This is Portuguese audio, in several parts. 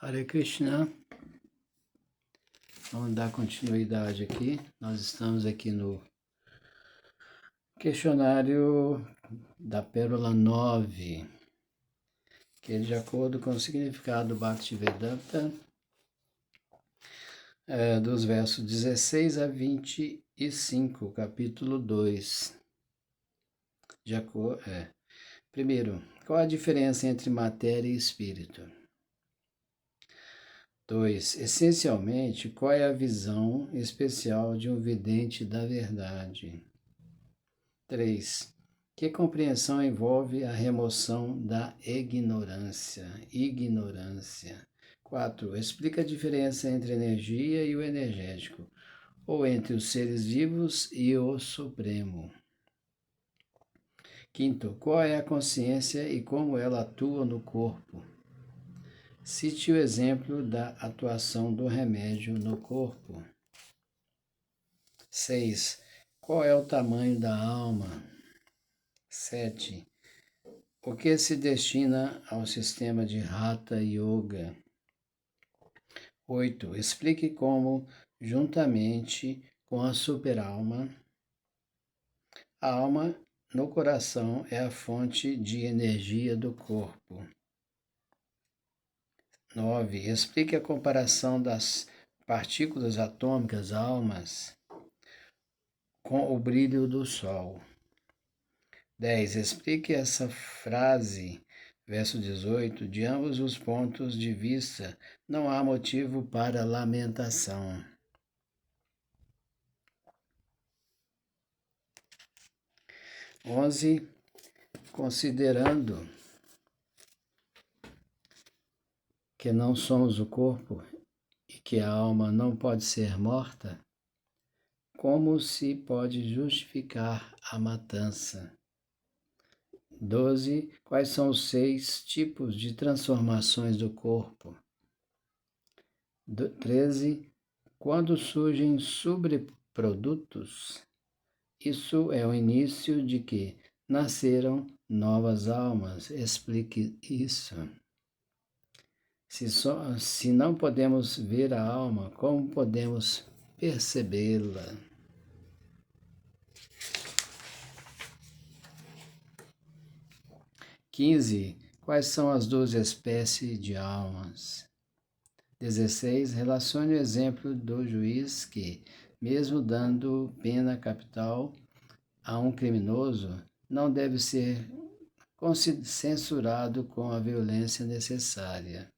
Hare Krishna, vamos dar continuidade aqui. Nós estamos aqui no questionário da Pérola 9, que é de acordo com o significado do Bhaktivedanta, dos versos 16 a 25, capítulo 2. Primeiro, qual a diferença entre matéria e espírito? 2. Essencialmente, qual é a visão especial de um vidente da verdade? 3. Que compreensão envolve a remoção da ignorância? 4. Explica a diferença entre energia e o energético, ou entre os seres vivos e o Supremo. 5. Qual é a consciência e como ela atua no corpo? Cite o exemplo da atuação do remédio no corpo. 6. Qual é o tamanho da alma? 7. O que se destina ao sistema de Hatha Yoga? 8. Explique como, juntamente com a superalma, a alma no coração é a fonte de energia do corpo. 9. Explique a comparação das partículas atômicas almas com o brilho do sol. 10. Explique essa frase, verso 18, de ambos os pontos de vista, não há motivo para lamentação. 11. Considerando que não somos o corpo e que a alma não pode ser morta, como se pode justificar a matança? 12. Quais são os 6 tipos de transformações do corpo? 13. Quando surgem subprodutos, isso é o início de que nasceram novas almas. Explique isso. Se não podemos ver a alma, como podemos percebê-la? 15. Quais são as 12 espécies de almas? 16. Relacione o exemplo do juiz que, mesmo dando pena capital a um criminoso, não deve ser censurado com a violência necessária.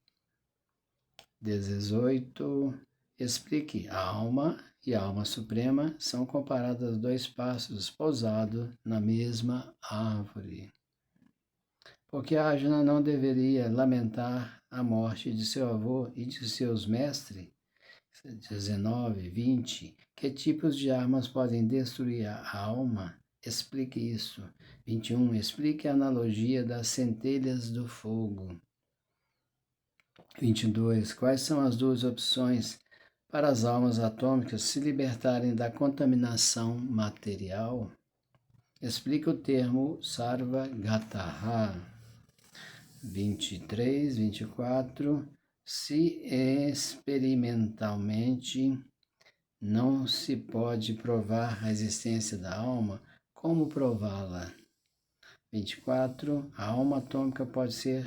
18. Explique. A alma e a alma suprema são comparadas a 2 pássaros pousados na mesma árvore. Porque Arjuna não deveria lamentar a morte de seu avô e de seus mestres? 19, 20. Que tipos de armas podem destruir a alma? Explique isso. 21. Explique a analogia das centelhas do fogo. 22. Quais são as 2 opções para as almas atômicas se libertarem da contaminação material? Explique o termo Sarvagataha. 23, 24. Se experimentalmente não se pode provar a existência da alma, como prová-la? 24. A alma atômica pode se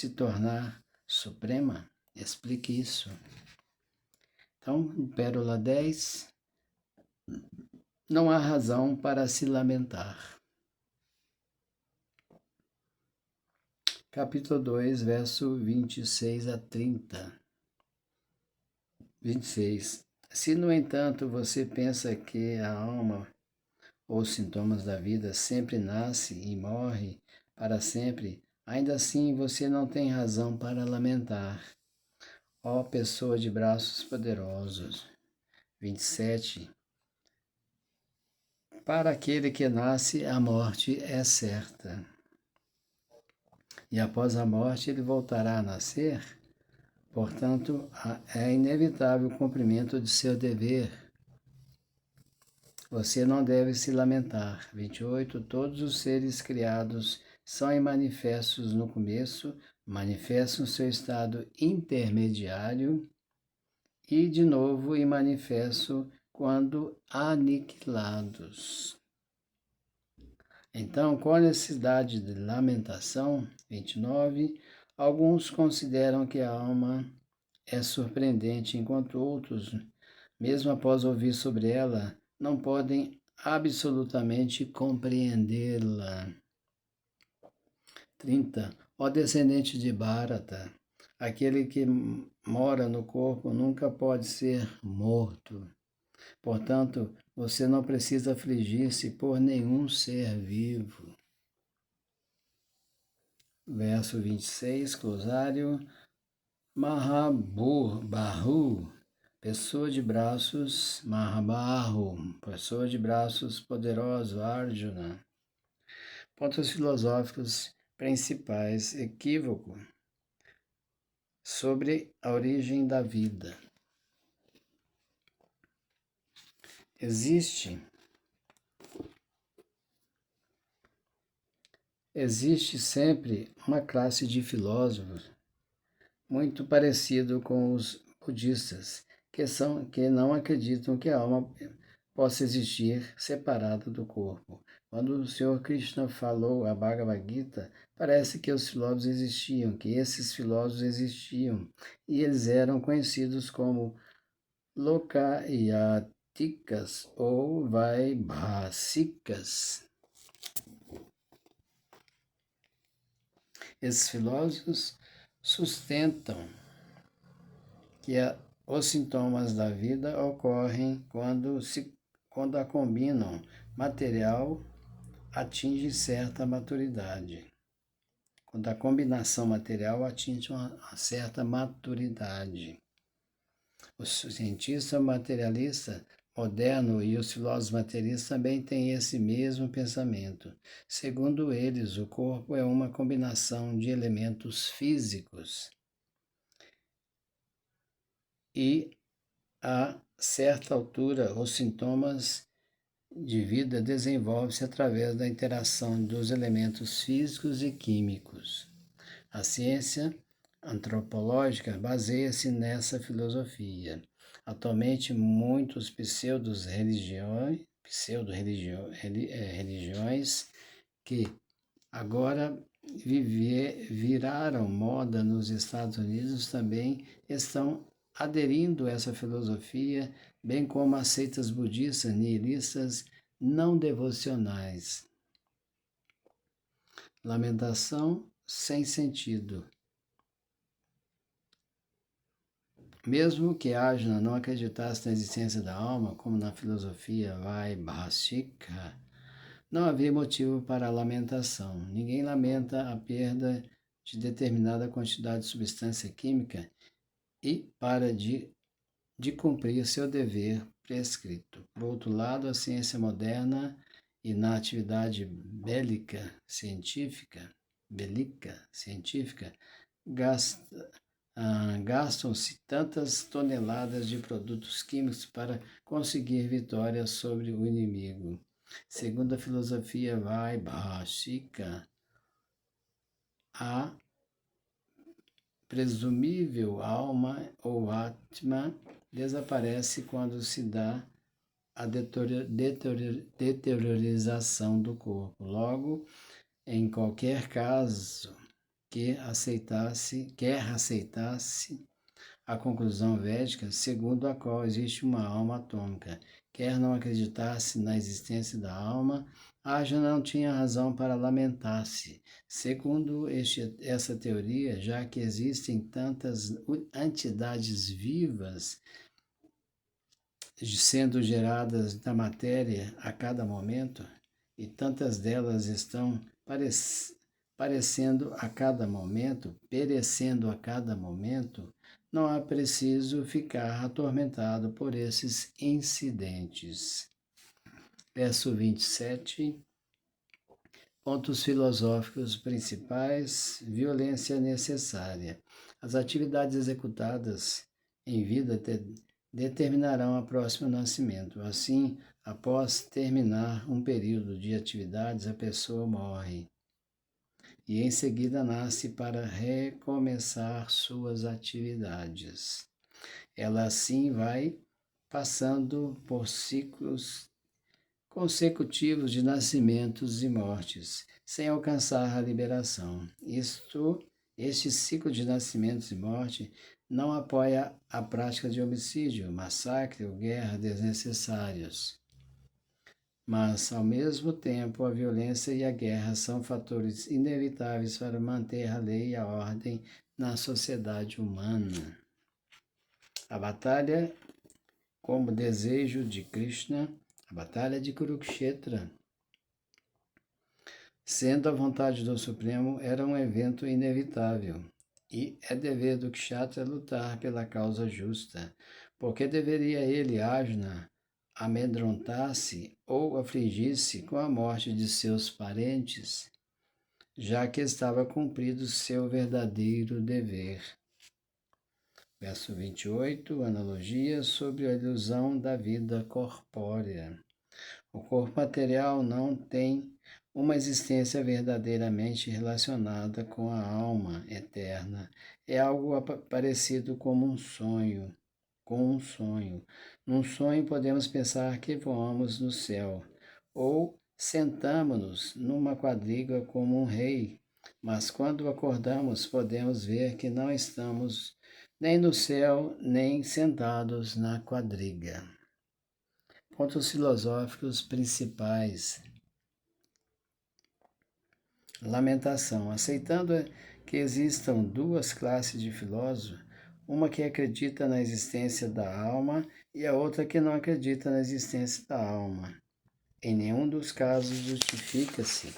tornar suprema? Explique isso. Então, Pérola 10. Não há razão para se lamentar. Capítulo 2, verso 26 a 30. 26. Se, no entanto, você pensa que a alma ou os sintomas da vida sempre nasce e morre para sempre, ainda assim você não tem razão para lamentar. Ó pessoa de braços poderosos. 27. Para aquele que nasce, a morte é certa. E após a morte ele voltará a nascer? Portanto, é inevitável o cumprimento de seu dever. Você não deve se lamentar. 28. Todos os seres criados são manifestos no começo manifestam seu estado intermediário e, de novo, e manifestam quando aniquilados. Então, com a necessidade de lamentação, 29, alguns consideram que a alma é surpreendente, enquanto outros, mesmo após ouvir sobre ela, não podem absolutamente compreendê-la. 30. Ó descendente de Bharata, aquele que mora no corpo nunca pode ser morto. Portanto, você não precisa afligir-se por nenhum ser vivo. Verso 26, glosário. Mahabahu, pessoa de braços, Mahabahu, pessoa de braços poderoso, Arjuna. Pontos filosóficos principais, equívoco sobre a origem da vida. Existe sempre uma classe de filósofos muito parecido com os budistas, que não acreditam que a alma possa existir separada do corpo. Quando o Senhor Krishna falou a Bhagavad Gita, parece que os filósofos existiam, que esses filósofos existiam, e eles eram conhecidos como Lokayatikas ou Vaibhasikas. Esses filósofos sustentam que os sintomas da vida ocorrem quando a combinam material atinge certa maturidade. Quando a combinação material atinge uma certa maturidade. O cientista materialista moderno e os filósofos materialistas também têm esse mesmo pensamento. Segundo eles, o corpo é uma combinação de elementos físicos e, a certa altura, os sintomas de vida desenvolvem-se através da interação dos elementos físicos e químicos. A ciência antropológica baseia-se nessa filosofia. Atualmente, muitos pseudo-religiões que agora viraram moda nos Estados Unidos também estão aderindo a essa filosofia, bem como as seitas budistas nihilistas não devocionais. Lamentação sem sentido. Mesmo que Arjuna não acreditasse na existência da alma, como na filosofia Vaibhashika, não havia motivo para a lamentação. Ninguém lamenta a perda de determinada quantidade de substância química e para de cumprir seu dever prescrito. Por outro lado, a ciência moderna e na atividade bélica científica gastam-se tantas toneladas de produtos químicos para conseguir vitória sobre o inimigo. Segundo a filosofia Vaibhashika, a presumível alma ou Atma desaparece quando se dá a deteriorização do corpo. Logo, em qualquer caso quer aceitasse a conclusão védica, segundo a qual existe uma alma atômica, quer não acreditasse na existência da alma, Arjuna não tinha razão para lamentar-se. Segundo essa teoria, já que existem tantas entidades vivas sendo geradas da matéria a cada momento, e tantas delas estão perecendo a cada momento, não é preciso ficar atormentado por esses incidentes. Verso 27. Pontos filosóficos principais: violência necessária. As atividades executadas em vida determinarão o próximo nascimento. Assim, após terminar um período de atividades, a pessoa morre. e em seguida nasce para recomeçar suas atividades. Ela assim vai passando por ciclos consecutivos de nascimentos e mortes, sem alcançar a liberação. Este ciclo de nascimentos e morte não apoia a prática de homicídio, massacre ou guerra desnecessários. Mas, ao mesmo tempo, a violência e a guerra são fatores inevitáveis para manter a lei e a ordem na sociedade humana. A batalha como desejo de Krishna, a batalha de Kurukshetra, sendo a vontade do Supremo, era um evento inevitável. E é dever do Kshatriya lutar pela causa justa. Porque deveria ele, Arjuna, amedrontar-se ou afligir-se com a morte de seus parentes, já que estava cumprido seu verdadeiro dever. Verso 28, analogia sobre a ilusão da vida corpórea. O corpo material não tem uma existência verdadeiramente relacionada com a alma eterna. É algo parecido como um sonho. Com um sonho. Num sonho podemos pensar que voamos no céu, ou sentamos-nos numa quadriga como um rei, mas quando acordamos podemos ver que não estamos nem no céu, nem sentados na quadriga. Pontos filosóficos principais. Lamentação. Aceitando que existam duas classes de filósofos, uma que acredita na existência da alma e a outra que não acredita na existência da alma. Em nenhum dos casos justifica-se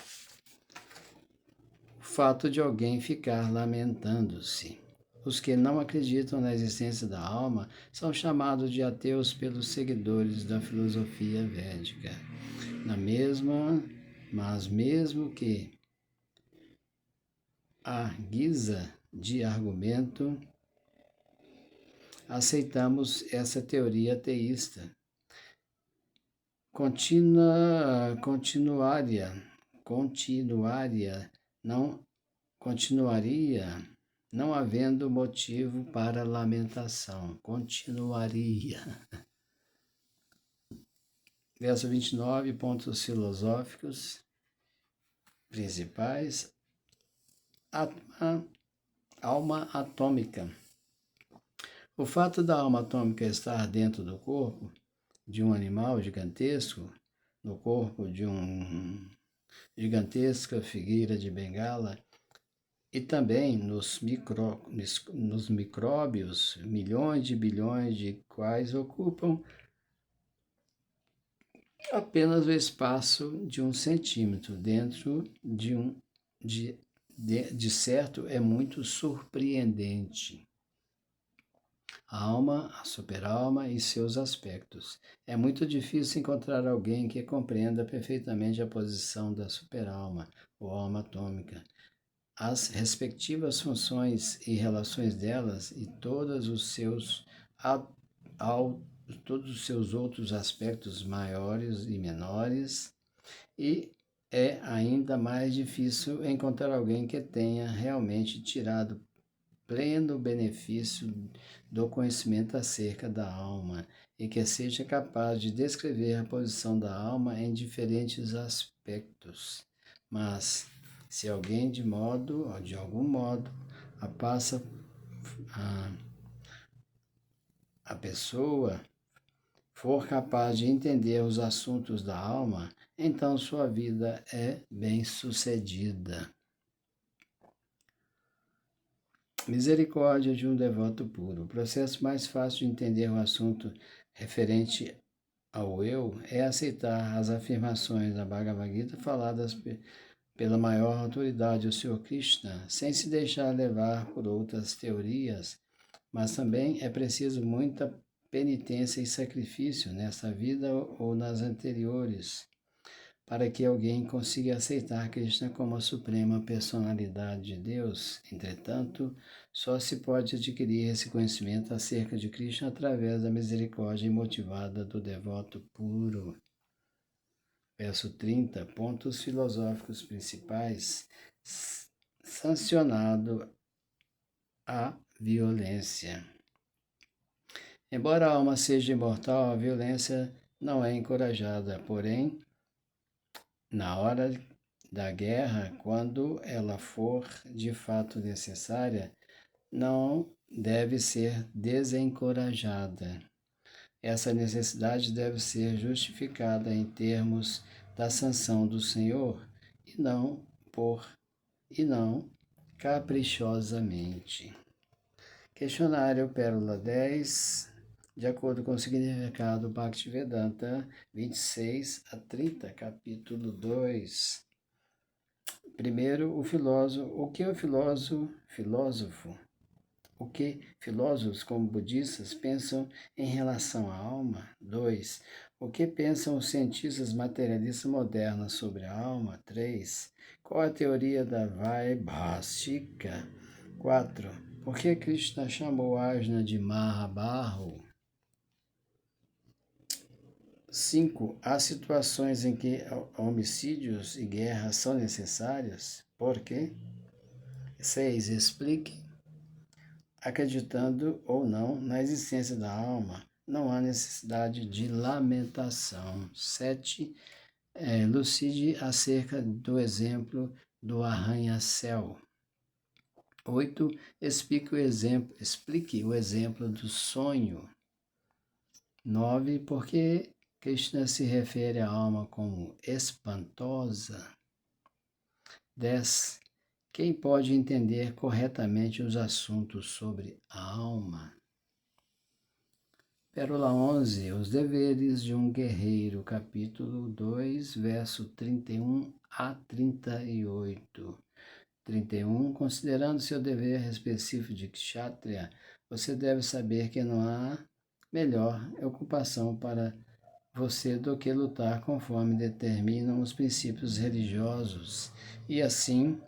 o fato de alguém ficar lamentando-se. Os que não acreditam na existência da alma são chamados de ateus pelos seguidores da filosofia védica. Mas mesmo que à guisa de argumento, aceitamos essa teoria teísta. Continuaria, não havendo motivo para lamentação. Continuaria. Verso 29, pontos filosóficos principais. Alma atômica. O fato da alma atômica estar dentro do corpo de um animal gigantesco, no corpo de uma gigantesca figueira de Bengala, e também nos micróbios, milhões de bilhões de quais ocupam apenas o espaço de 1 centímetro dentro de certo é muito surpreendente. A alma, a super-alma e seus aspectos. É muito difícil encontrar alguém que compreenda perfeitamente a posição da super-alma ou alma atômica, as respectivas funções e relações delas e todos os seus outros aspectos maiores e menores, e é ainda mais difícil encontrar alguém que tenha realmente tirado pleno benefício do conhecimento acerca da alma e que seja capaz de descrever a posição da alma em diferentes aspectos. Mas, se alguém de algum modo, a pessoa for capaz de entender os assuntos da alma, então sua vida é bem-sucedida. Misericórdia de um devoto puro. O processo mais fácil de entender o assunto referente ao eu é aceitar as afirmações da Bhagavad Gita faladas pela maior autoridade, o Sr. Krishna, sem se deixar levar por outras teorias, mas também é preciso muita penitência e sacrifício nesta vida ou nas anteriores, para que alguém consiga aceitar Krishna como a suprema personalidade de Deus. Entretanto, só se pode adquirir esse conhecimento acerca de Krishna através da misericórdia imotivada do devoto puro. Verso 30, pontos filosóficos principais. sancionado a violência. Embora a alma seja imortal, a violência não é encorajada, porém, na hora da guerra, quando ela for de fato necessária, não deve ser desencorajada. Essa necessidade deve ser justificada em termos da sanção do Senhor e não caprichosamente. Questionário Pérola 10, de acordo com o significado Bhaktivedanta 26 a 30, capítulo 2. Primeiro, o filósofo. O que filósofos como budistas pensam em relação à alma? 2. O que pensam os cientistas materialistas modernos sobre a alma? 3. Qual a teoria da Vaibhashika? 4. Por que Krishna chamou Arjuna de Mahabahu? 5. Há situações em que homicídios e guerras são necessárias? Por quê? 6. Explique. Acreditando ou não na existência da alma, não há necessidade de lamentação. 7. Lucide acerca do exemplo do arranha-céu. 8. Explique o exemplo do sonho. 9. Por que Krishna se refere à alma como espantosa? 10. Quem pode entender corretamente os assuntos sobre a alma? Pérola 11. Os deveres de um guerreiro, capítulo 2, verso 31 a 38. 31. Considerando seu dever específico de kshatriya, você deve saber que não há melhor ocupação para você do que lutar conforme determinam os princípios religiosos, e assim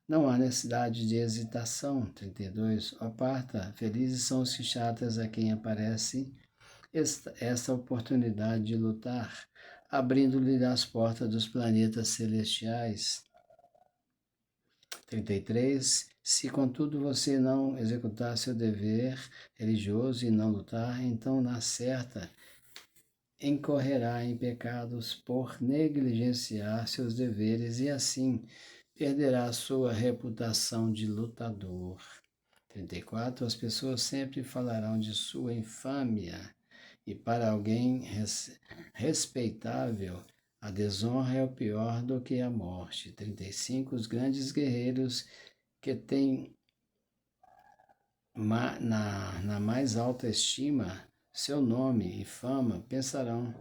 não há necessidade de hesitação. 32. Ó Partha, felizes são os kshatras a quem aparece esta oportunidade de lutar, abrindo-lhe as portas dos planetas celestiais. 33. Se contudo você não executar seu dever religioso e não lutar, então na certa incorrerá em pecados por negligenciar seus deveres e assim perderá sua reputação de lutador. 34. As pessoas sempre falarão de sua infâmia, e para alguém respeitável, a desonra é o pior do que a morte. 35. Os grandes guerreiros que têm na mais alta estima seu nome e fama pensarão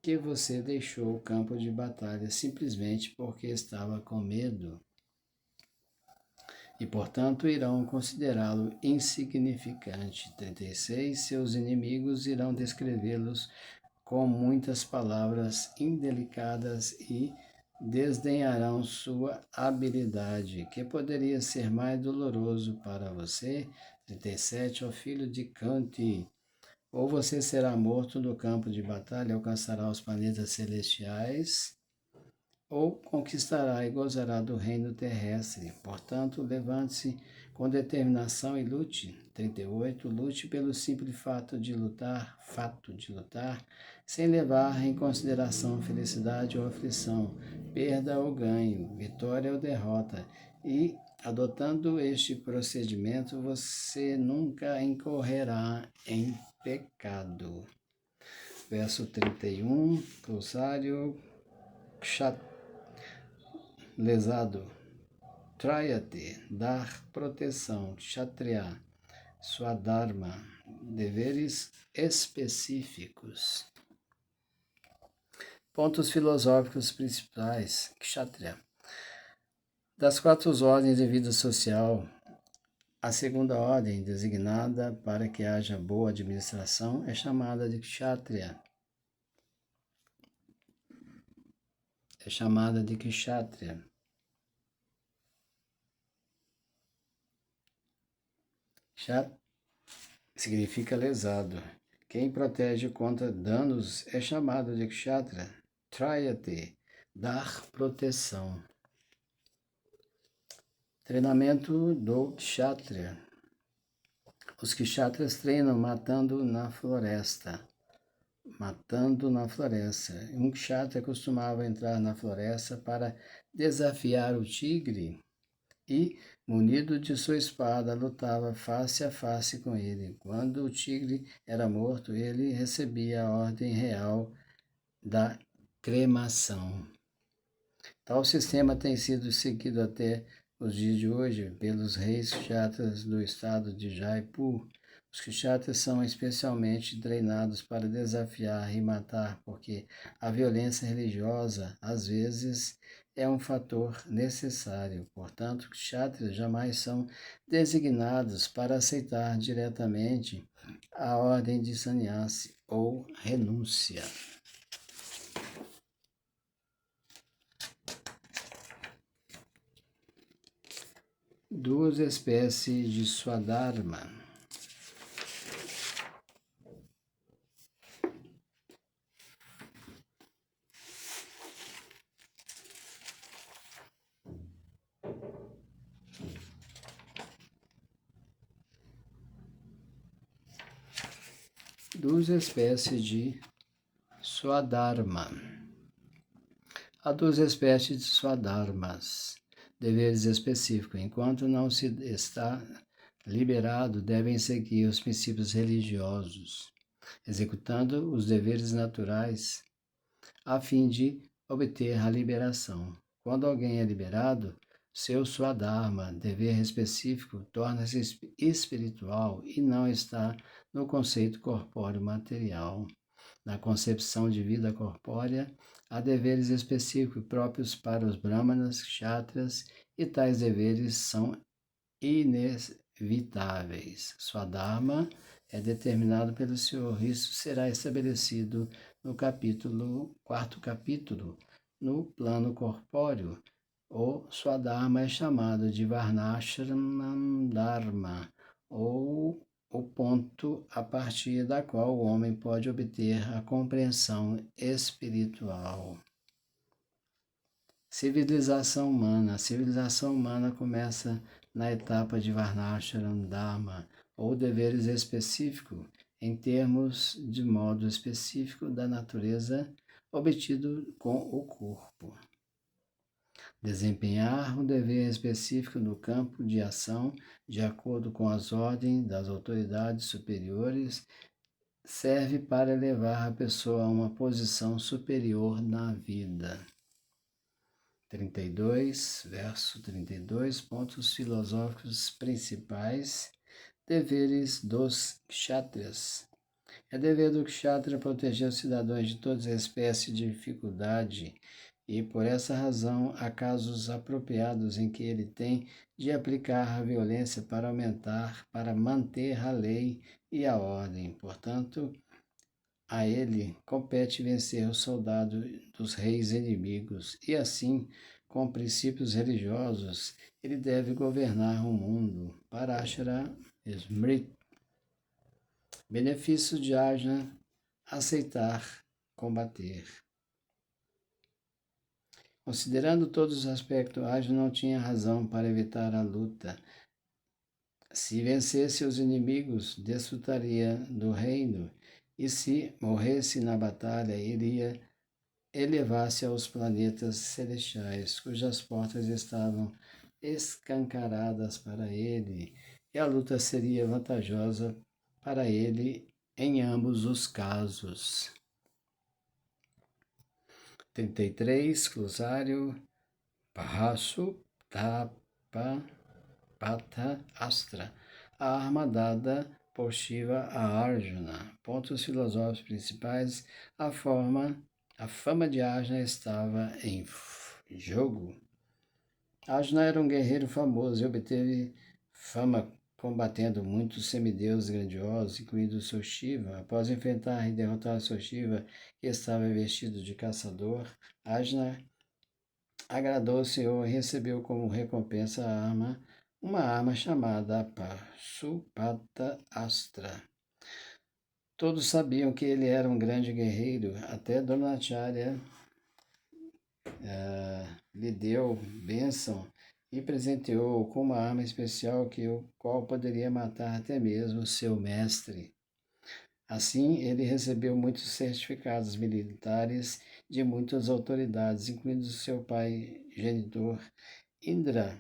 que você deixou o campo de batalha simplesmente porque estava com medo e, portanto, irão considerá-lo insignificante. 36. Seus inimigos irão descrevê-los com muitas palavras indelicadas e desdenharão sua habilidade, que poderia ser mais doloroso para você. 37. Ó filho de Kanti, ou você será morto no campo de batalha e alcançará os planetas celestiais, ou conquistará e gozará do reino terrestre. Portanto, levante-se com determinação e lute. 38. Lute pelo simples fato de lutar, sem levar em consideração felicidade ou aflição, perda ou ganho, vitória ou derrota, e adotando este procedimento, você nunca incorrerá em pecado. Verso 31, glossário, lesado, trayate, dar proteção, kshatriya, swadharma, deveres específicos. Pontos filosóficos principais, kshatriya. Das 4 ordens de vida social, a segunda ordem, designada para que haja boa administração, é chamada de kshatriya. Kshatriya significa lesado. Quem protege contra danos é chamado de kshatriya. Trayate, dar proteção. Treinamento do Kshatriya. Os Kshatriyas treinam matando na floresta. Um Kshatriya costumava entrar na floresta para desafiar o tigre e, munido de sua espada, lutava face a face com ele. Quando o tigre era morto, ele recebia a ordem real da cremação. Tal sistema tem sido seguido até os dias de hoje pelos reis kshatriyas do estado de Jaipur. Os kshatriyas são especialmente treinados para desafiar e matar, porque a violência religiosa, às vezes, é um fator necessário. Portanto, kshatriyas jamais são designados para aceitar diretamente a ordem de sannyasi ou renúncia. Duas espécies de Swadharma. Duas espécies de Swadharma. Há duas espécies de Swadharmas, deveres específicos. Enquanto não se está liberado, devem seguir os princípios religiosos, executando os deveres naturais, a fim de obter a liberação. Quando alguém é liberado, seu Swadharma, dever específico, torna-se espiritual e não está no conceito corpóreo material. Na concepção de vida corpórea, há deveres específicos próprios para os brahmanas, kshatriyas, e tais deveres são inevitáveis. Swadharma é determinado pelo Senhor. Isso será estabelecido no quarto capítulo, no plano corpóreo. O Swadharma é chamado de Varnashram Dharma, ou o ponto a partir da qual o homem pode obter a compreensão espiritual. Civilização humana. A civilização humana começa na etapa de Varnashram Dharma, ou deveres específicos, em termos de modo específico da natureza, obtido com o corpo. Desempenhar um dever específico no campo de ação, de acordo com as ordens das autoridades superiores, serve para elevar a pessoa a uma posição superior na vida. 32, verso 32, pontos filosóficos principais, deveres dos kshatriyas. É dever do kshatriya proteger os cidadãos de toda espécie de dificuldade, e por essa razão há casos apropriados em que ele tem de aplicar a violência para manter a lei e a ordem. Portanto, a ele compete vencer os soldados dos reis inimigos, e assim, com princípios religiosos, ele deve governar o mundo. Parashara Smriti. Benefício de Arjuna: aceitar, combater. Considerando todos os aspectos, Arjuna não tinha razão para evitar a luta. Se vencesse os inimigos, desfrutaria do reino, e se morresse na batalha, iria elevar-se aos planetas celestiais, cujas portas estavam escancaradas para ele, e a luta seria vantajosa para ele em ambos os casos. 33, Glosário. Pahasu Tapa Pata Astra, a arma dada por Shiva a Arjuna. Pontos filosóficos principais: a fama de Arjuna estava em jogo. Arjuna era um guerreiro famoso e obteve fama combatendo muitos semideuses grandiosos, incluindo o seu Shiva. Após enfrentar e derrotar o seu Shiva, que estava vestido de caçador, Arjuna agradou ao Senhor e recebeu como recompensa uma arma chamada Pasupata Astra. Todos sabiam que ele era um grande guerreiro, até Dronacharya lhe deu bênção e presenteou-o com uma arma especial o qual poderia matar até mesmo seu mestre. Assim, ele recebeu muitos certificados militares de muitas autoridades, incluindo seu pai genitor Indra,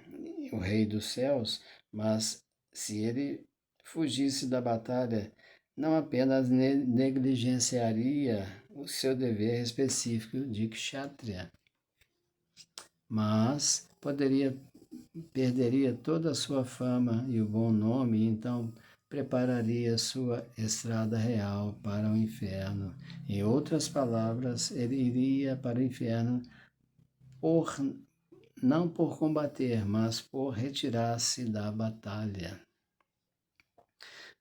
o rei dos céus, mas se ele fugisse da batalha, não apenas negligenciaria o seu dever específico de kshatriya, mas perderia toda a sua fama e o bom nome, e então prepararia sua estrada real para o inferno. Em outras palavras, ele iria para o inferno por não por combater, mas por retirar-se da batalha.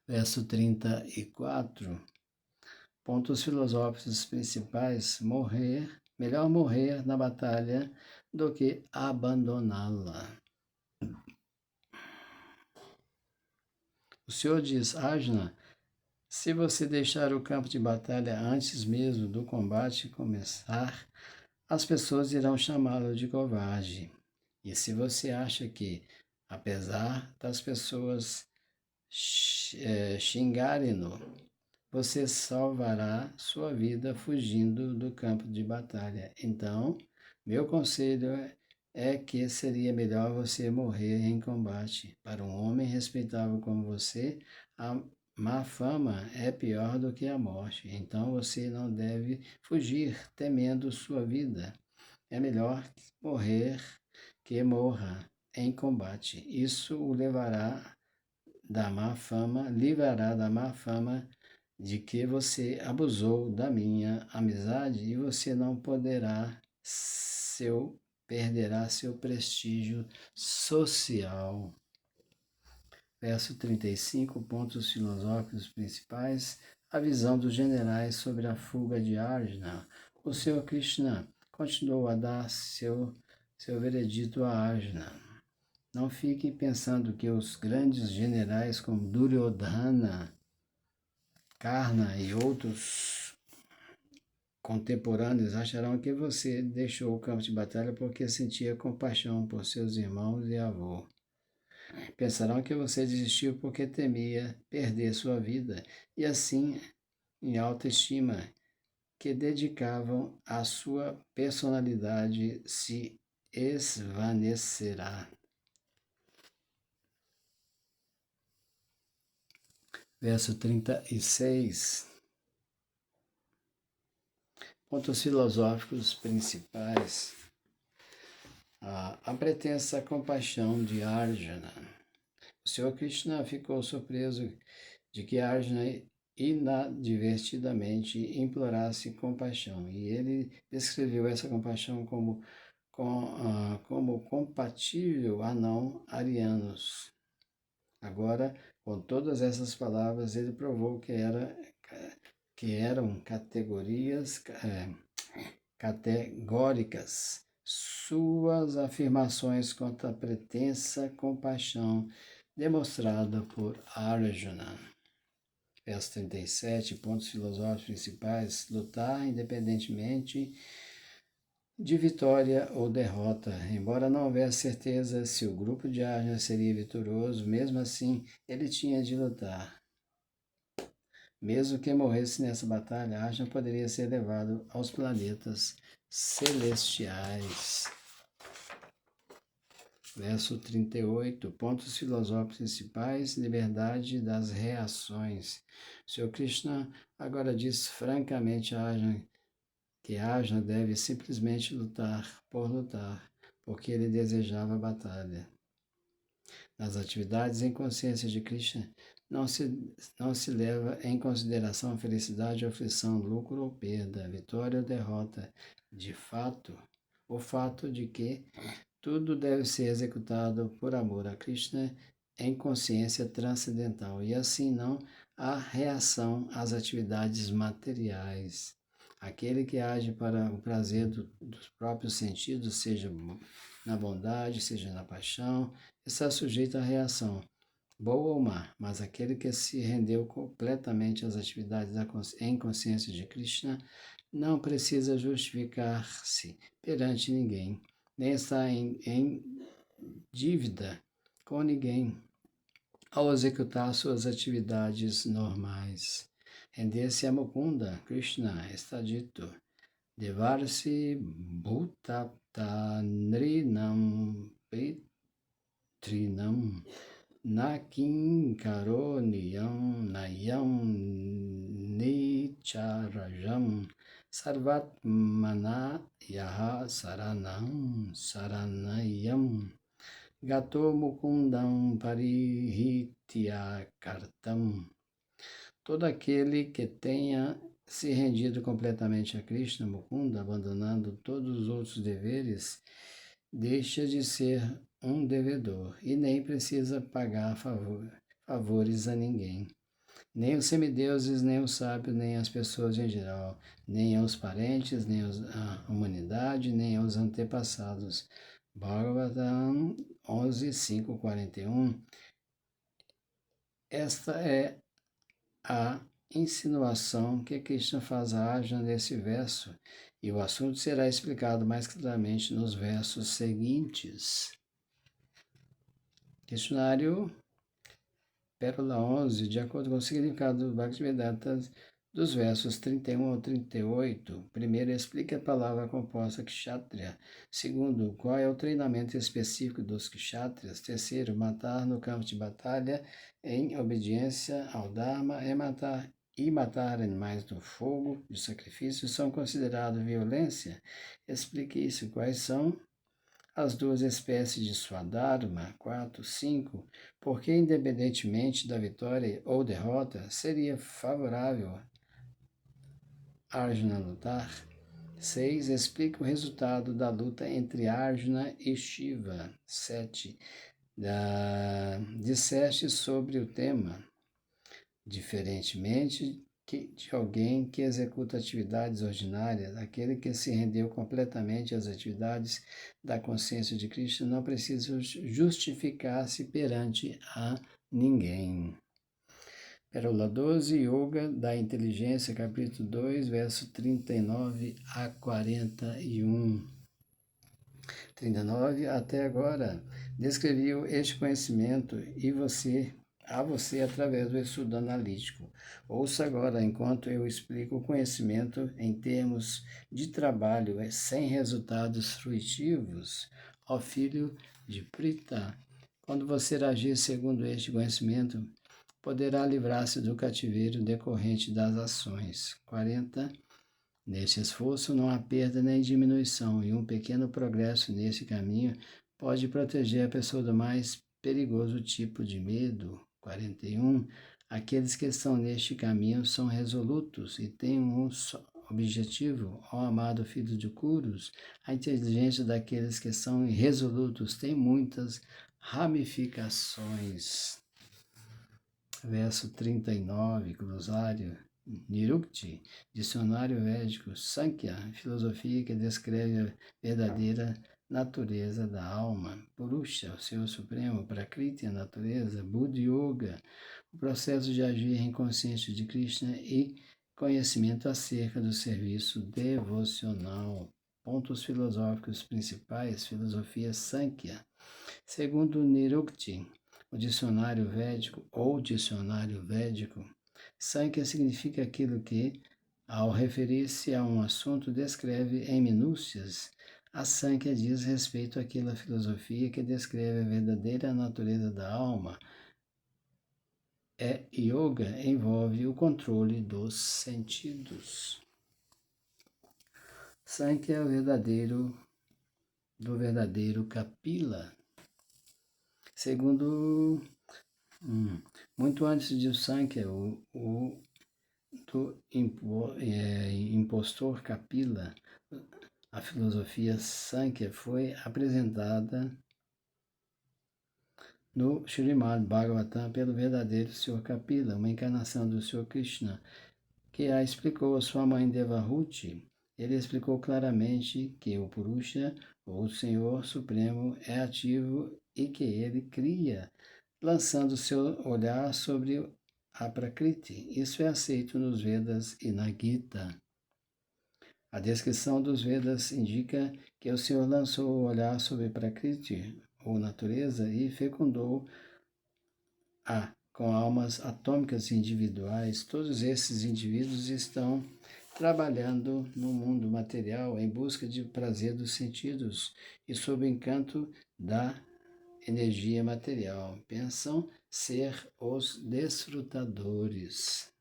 Verso 34. Pontos filosóficos principais: melhor morrer na batalha do que abandoná-la. O Senhor diz: Ajna, se você deixar o campo de batalha antes mesmo do combate começar, as pessoas irão chamá-lo de covarde. E se você acha que, apesar das pessoas xingarem-no, você salvará sua vida fugindo do campo de batalha. Então, meu conselho é que seria melhor você morrer em combate. Para um homem respeitável como você, a má fama é pior do que a morte. Então, você não deve fugir temendo sua vida. É melhor morrer que morra em combate. Isso o livrará da má fama de que você abusou da minha amizade e você não perderá seu prestígio social. Verso 35, pontos filosóficos principais, a visão dos generais sobre a fuga de Arjuna. O Senhor Krishna continuou a dar seu veredito a Arjuna. Não fique pensando que os grandes generais como Duryodhana, Karna e outros contemporâneos acharão que você deixou o campo de batalha porque sentia compaixão por seus irmãos e avô. Pensarão que você desistiu porque temia perder sua vida e assim, em alta estima, que dedicavam a sua personalidade se esvanecerá. Verso 36. Pontos filosóficos principais. A pretensa compaixão de Arjuna. O Senhor Krishna ficou surpreso de que Arjuna inadvertidamente implorasse compaixão, e ele descreveu essa compaixão como compatível a não-arianos. Agora, com todas essas palavras, ele provou que eram categóricas suas afirmações quanto à pretensa compaixão demonstrada por Arjuna. Verso 37, pontos filosóficos principais: lutar independentemente de vitória ou derrota. Embora não houvesse certeza se o grupo de Arjuna seria vitorioso, mesmo assim ele tinha de lutar. Mesmo que morresse nessa batalha, Arjuna poderia ser levado aos planetas celestiais. Verso 38, pontos filosóficos principais: liberdade das reações. O Senhor Krishna agora diz francamente a Arjuna que Arjuna deve simplesmente lutar por lutar, porque ele desejava a batalha. Nas atividades em consciência de Krishna, não se leva em consideração felicidade ou aflição, lucro ou perda, vitória ou derrota. De fato, o fato de que tudo deve ser executado por amor a Krishna em consciência transcendental, e assim não há reação às atividades materiais. Aquele que age para o prazer dos próprios sentidos, seja na bondade, seja na paixão, está sujeito à reação, boa ou má, mas aquele que se rendeu completamente às atividades em consciência de Krishna não precisa justificar-se perante ninguém, nem está dívida com ninguém ao executar suas atividades normais. Render-se a Mukunda, Krishna, está dito. Devar-se bhutatanrinam pitrinam nakim karoniyam nayam nicharajam sarvatmana yaha saranayam gato mukundam parihitya kartam. Todo aquele que tenha se rendido completamente a Krishna Mukunda, abandonando todos os outros deveres, deixa de ser um devedor e nem precisa pagar favores a ninguém. Nem os semideuses, nem os sábios, nem as pessoas em geral, nem aos parentes, nem a humanidade, nem aos antepassados. Bhagavatam 11.5.41. Esta é a insinuação que Krishna faz a Arjuna nesse verso, e o assunto será explicado mais claramente nos versos seguintes. Questionário Pérola 11, de acordo com o significado do Bhaktivedanta, dos versos 31 ao 38, primeiro, explica a palavra composta Kshatriya. Segundo, qual é o treinamento específico dos Kshatriyas. Terceiro, matar no campo de batalha em obediência ao Dharma e matar animais no fogo de sacrifício são considerados violência. Explique isso. Quais são as duas espécies de Swadharma? 4, 5. Porque, independentemente da vitória ou derrota, seria favorável Arjuna lutar? 6. Explica o resultado da luta entre Arjuna e Shiva. 7. Disseste sobre o tema, diferentemente de alguém que executa atividades ordinárias, aquele que se rendeu completamente às atividades da consciência de Krishna não precisa justificar-se perante a ninguém. Pérola 12, Yoga da Inteligência, capítulo 2, verso 39 a 41. 39. Até agora, descrevi este conhecimento a você através do estudo analítico. Ouça agora, enquanto eu explico o conhecimento em termos de trabalho sem resultados fruitivos. Ó filho de Prita, quando você agir segundo este conhecimento, poderá livrar-se do cativeiro decorrente das ações. 40. Neste esforço não há perda nem diminuição, e um pequeno progresso nesse caminho pode proteger a pessoa do mais perigoso tipo de medo. 41. Aqueles que estão neste caminho são resolutos e têm um só objetivo. Ó amado filho de Kurus, a inteligência daqueles que são irresolutos tem muitas ramificações. Verso 39, glossário. Nirukti, dicionário védico. Sankhya, filosofia que descreve a verdadeira natureza da alma. Purusha, o Senhor Supremo. Prakriti, a natureza. Buddha Yoga, o processo de agir inconsciente de Krishna. E conhecimento acerca do serviço devocional. Pontos filosóficos principais. Filosofia Sankhya. Segundo Nirukti, o dicionário védico ou dicionário védico, Sankhya significa aquilo que, ao referir-se a um assunto, descreve em minúcias. A Sankhya diz respeito àquela filosofia que descreve a verdadeira natureza da alma. Yoga envolve o controle dos sentidos. Sankhya é o verdadeiro Kapila. Segundo, muito antes de Sankhya, do impostor Kapila, a filosofia Sankhya foi apresentada no Srimad Bhagavatam pelo verdadeiro Senhor Kapila, uma encarnação do Senhor Krishna, que a explicou a sua mãe Devahuti. Ele explicou claramente que o Purusha, ou o Senhor Supremo, é ativo e que ele cria, lançando seu olhar sobre a Prakriti. Isso é aceito nos Vedas e na Gita. A descrição dos Vedas indica que o Senhor lançou o olhar sobre Prakriti, ou natureza e fecundou com almas atômicas individuais. Todos esses indivíduos estão trabalhando no mundo material em busca de prazer dos sentidos e sob o encanto da energia material. Pensam ser os desfrutadores.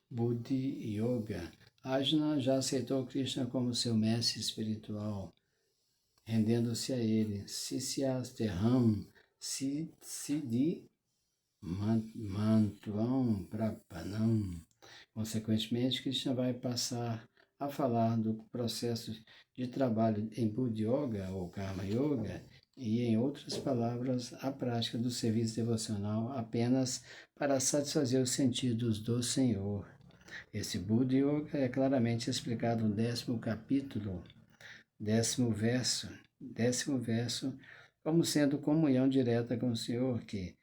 Buddhi Yoga. Arjuna já aceitou Krishna como seu mestre espiritual, rendendo-se a ele. Sisyasteham Siddhi Mantvam Prapanam. Consequentemente, Krishna vai passar a falar do processo de trabalho em Buddha Yoga ou Karma Yoga e, em outras palavras, a prática do serviço devocional apenas para satisfazer os sentidos do Senhor. Esse Buddha Yoga é claramente explicado no 10º capítulo, 10º verso, como sendo comunhão direta com o Senhor, que,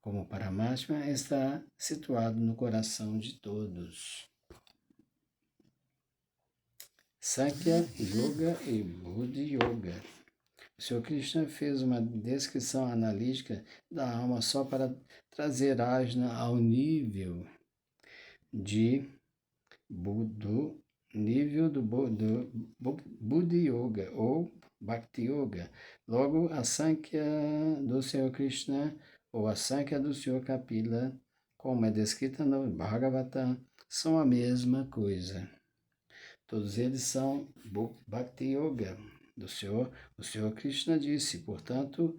como Paramatma, está situado no coração de todos. Sankhya Yoga e Buddha Yoga. O Sr. Krishna fez uma descrição analítica da alma só para trazer Arjuna ao nível do Buddha Yoga ou Bhakti Yoga. Logo, a Sankhya do Sr. Krishna ou a Sankhya do Sr. Kapila, como é descrita no Bhagavatam, são a mesma coisa. Todos eles são Bhakti Yoga do Senhor. O Senhor Krishna disse, portanto,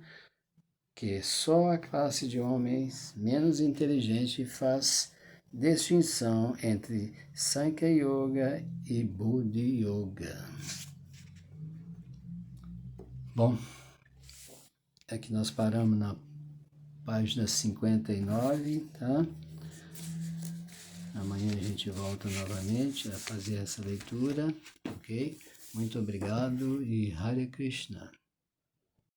que só a classe de homens menos inteligente faz distinção entre Sankhya Yoga e Buddha Yoga. Bom, aqui nós paramos na página 59, tá? Amanhã a gente volta novamente a fazer essa leitura, ok? Muito obrigado e Hare Krishna.